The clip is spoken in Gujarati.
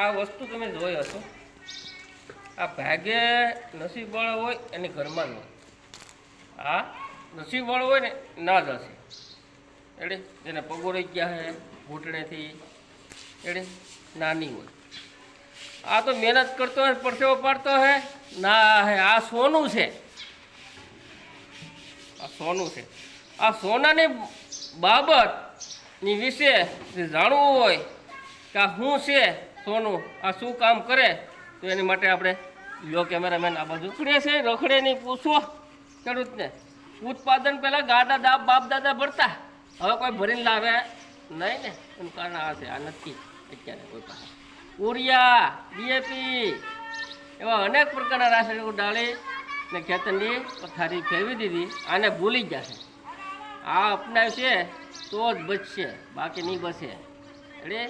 આ વસ્તુ તમે જોઈ હશો, આ ભાગે નસીબવાળો હોય એની ઘરમાં જ હોય. આ નસીબવાળો હોય ને ના જ હશે એટલે જેને પગો રહી ગયા છે ઘૂંટણેથી એટલે નાની હોય. આ તો મહેનત કરતો હોય, પરસેવો પાડતો હે ના હે. આ સોનું છે, આ સોનું છે. આ સોનાની બાબતની વિશે જાણવું હોય કે આ શું છે સોનું, આ શું કામ કરે, તો એની માટે આપણે લો કેમેરામેન આ બાજુ રખડે છે, રખડે નહીં પૂછો ખેડૂતને. ઉત્પાદન પહેલાં ગાડા બાપ દાદા ભરતા, હવે કોઈ ભરીને લાવે નહીં ને. એનું કારણ આ છે, આ નથી અત્યારે કોઈ પાસે. યુરિયા, ડીએપી એવા અનેક પ્રકારના રાસાયણિકો ડાળી ને ખેતરની પથારી ફેરવી દીધી. આને ભૂલી જશે. આ અપનાવશે તો જ બચશે, બાકી નહીં બચે. એટલે